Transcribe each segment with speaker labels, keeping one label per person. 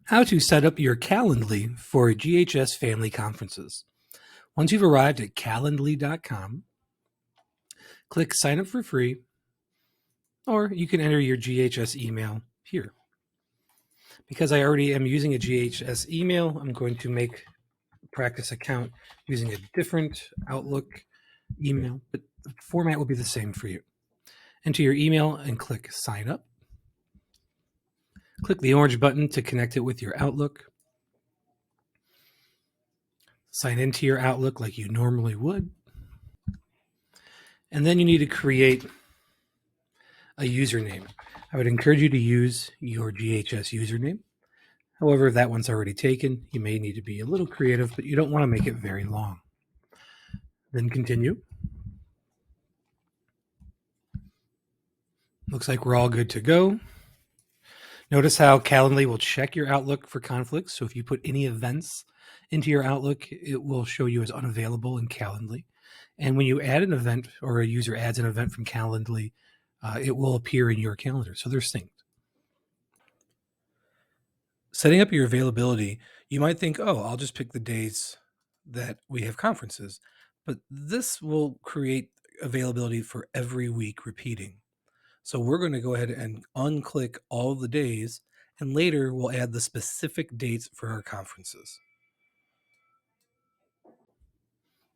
Speaker 1: How to set up your Calendly for GHS family conferences. Once you've arrived at calendly.com, click sign up for free, or you can enter your GHS email here. Because I already am using a GHS email, I'm going to make a practice account using a different Outlook email, but the format will be the same for you. Enter your email and click sign up. Click the orange button to connect it with your Outlook. Sign into your Outlook like you normally would. And then you need to create a username. I would encourage you to use your GHS username. However, if that one's already taken, you may need to be a little creative, but you don't want to make it very long. Then continue. Looks like we're all good to go. Notice how Calendly will check your Outlook for conflicts. So if you put any events into your Outlook, it will show you as unavailable in Calendly. And when you add an event or a user adds an event from Calendly, it will appear in your calendar. So they're synced. Setting up your availability, you might think, oh, I'll just pick the days that we have conferences. But this will create availability for every week repeating. So we're going to go ahead and unclick all of the days, and later we'll add the specific dates for our conferences.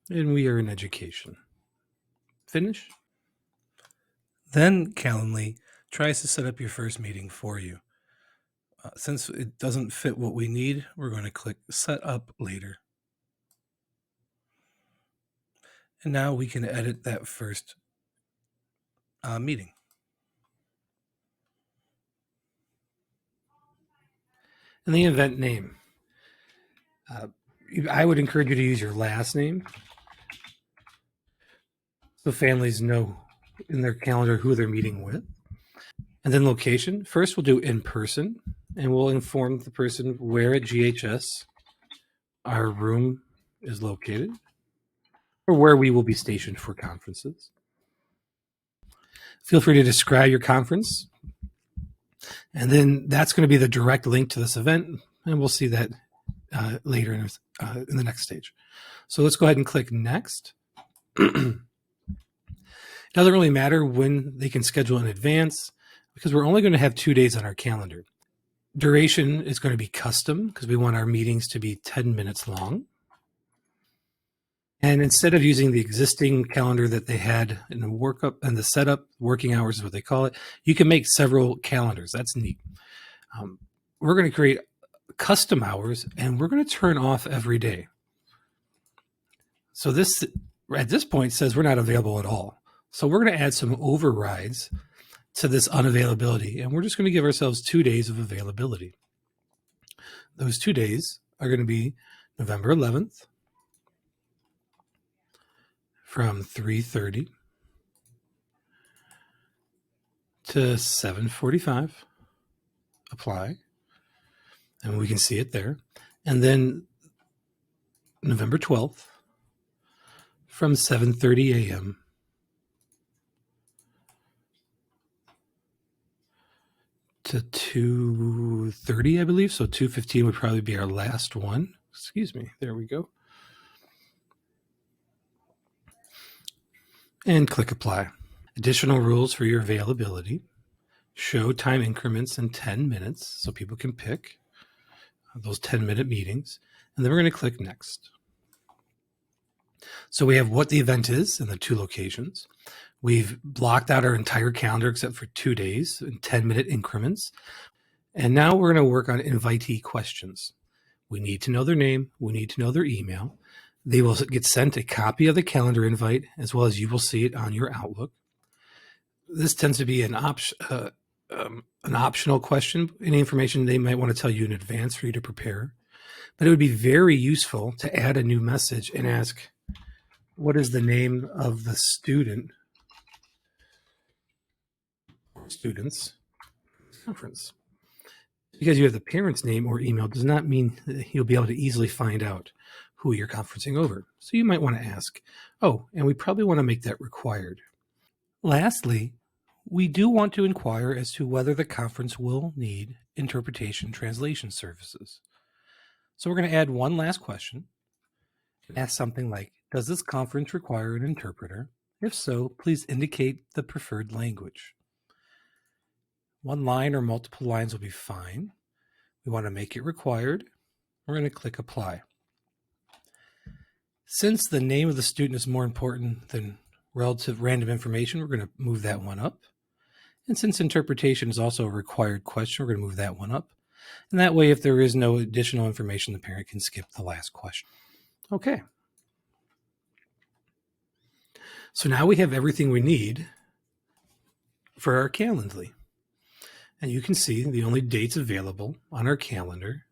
Speaker 1: And we are in education. Finish. Then Calendly tries to set up your first meeting for you. Since it doesn't fit what we need, we're going to click Set Up Later. And now we can edit that first meeting. And the event name. I would encourage you to use your last name so families know in their calendar who they're meeting with. And then location. First, we'll do in person, and we'll inform the person where at GHS our room is located or where we will be stationed for conferences. Feel free to describe your conference. And then that's going to be the direct link to this event, and we'll see that later in the next stage. So let's go ahead and click Next. It doesn't really matter when they can schedule in advance because we're only going to have 2 days on our calendar. Duration is going to be custom because we want our meetings to be 10 minutes long. And instead of using the existing calendar that they had in the workup and the setup, working hours is what they call it, you can make several calendars. That's neat. We're going to create custom hours, and we're going to turn off every day. So this, at this point, says we're not available at all. So we're going to add some overrides to this unavailability, and we're just going to give ourselves 2 days of availability. Those 2 days are going to be November 11th from 3:30 to 7:45. Apply, and we can see it there. And then November 12th from 7:30 a.m. to 2:30, I believe. So 2:15 would probably be our last one. Excuse me. There we go. And click Apply. Additional rules for your availability. Show time increments in 10 minutes so people can pick those 10-minute meetings. And then we're going to click Next. So we have what the event is in the 2 locations. We've blocked out our entire calendar except for 2 days in 10-minute increments. And now we're going to work on invitee questions. We need to know their name. We need to know their email. They will get sent a copy of the calendar invite, as well as you will see it on your Outlook. This tends to be an optional question, any information they might want to tell you in advance for you to prepare. But it would be very useful to add a new message and ask, what is the name of the student's conference? Because you have the parent's name or email does not mean that you'll be able to easily find out who you're conferencing over. So you might want to ask, oh, and we probably want to make that required. Lastly, we do want to inquire as to whether the conference will need interpretation translation services. So we're going to add one last question. Ask something like, does this conference require an interpreter? If so, please indicate the preferred language. One line or multiple lines will be fine. We want to make it required. We're going to click apply. Since the name of the student is more important than relative random information, we're going to move that one up. And since interpretation is also a required question, we're going to move that one up. And that way, if there is no additional information, the parent can skip the last question. Okay. So now we have everything we need for our Calendly. And you can see the only dates available on our calendar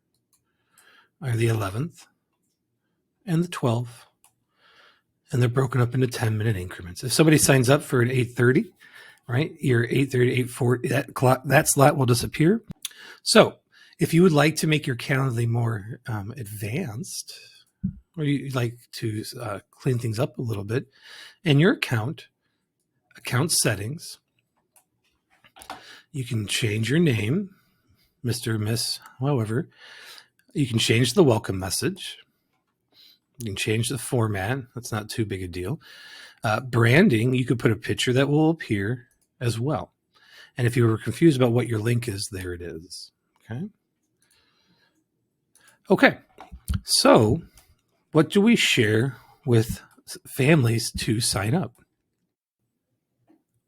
Speaker 1: are the 11th and the 12th. And they're broken up into 10-minute increments. If somebody signs up for an 8:30, right, your 8:30, 8:40, that slot will disappear. So if you would like to make your Calendly more advanced, or you'd like to clean things up a little bit, in your account settings, you can change your name, Mr., Miss, however. You can change the welcome message. You can change the format. That's not too big a deal. Branding, you could put a picture that will appear as well. And if you were confused about what your link is, there it is. Okay. So what do we share with families to sign up?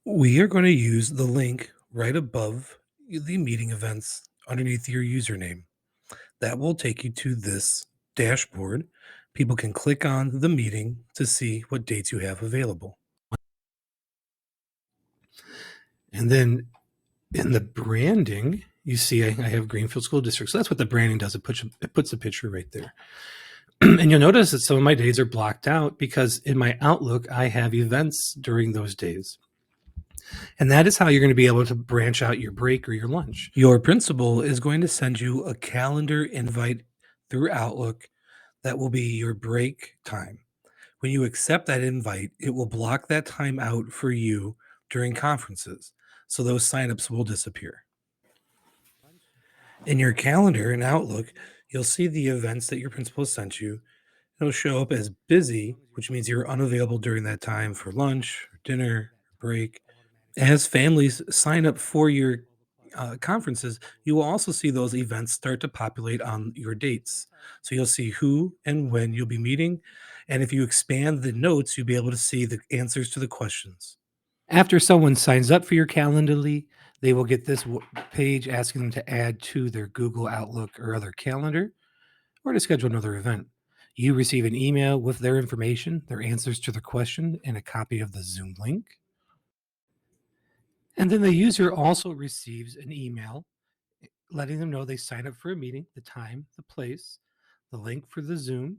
Speaker 1: We are going to use the link right above the meeting events underneath your username. That will take you to this dashboard. People can click on the meeting to see what dates you have available. And then in the branding, you see I have Greenfield School District. So that's what the branding does. It puts a picture right there. And you'll notice that some of my days are blocked out because in my Outlook, I have events during those days. And that is how you're going to be able to branch out your break or your lunch. Your principal is going to send you a calendar invite through Outlook that will be your break time. When you accept that invite, it will block that time out for you during conferences. So those signups will disappear. In your calendar in Outlook, you'll see the events that your principal sent you. It'll show up as busy, which means you're unavailable during that time for lunch, or dinner, break. As families sign up for your conferences, you will also see those events start to populate on your dates. So you'll see who and when you'll be meeting. And if you expand the notes, you'll be able to see the answers to the questions. After someone signs up for your Calendly, they will get this page asking them to add to their Google Outlook or other calendar or to schedule another event. You receive an email with their information, their answers to the question, and a copy of the Zoom link. And then the user also receives an email letting them know they signed up for a meeting, the time, the place, the link for the Zoom,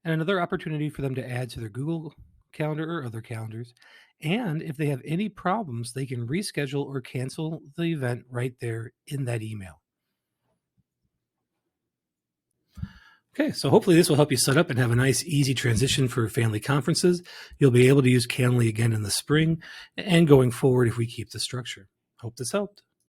Speaker 1: and another opportunity for them to add to their Google Calendar or other calendars. And if they have any problems, they can reschedule or cancel the event right there in that email. Okay, so hopefully this will help you set up and have a nice, easy transition for family conferences. You'll be able to use Calendly again in the spring and going forward if we keep the structure. Hope this helped.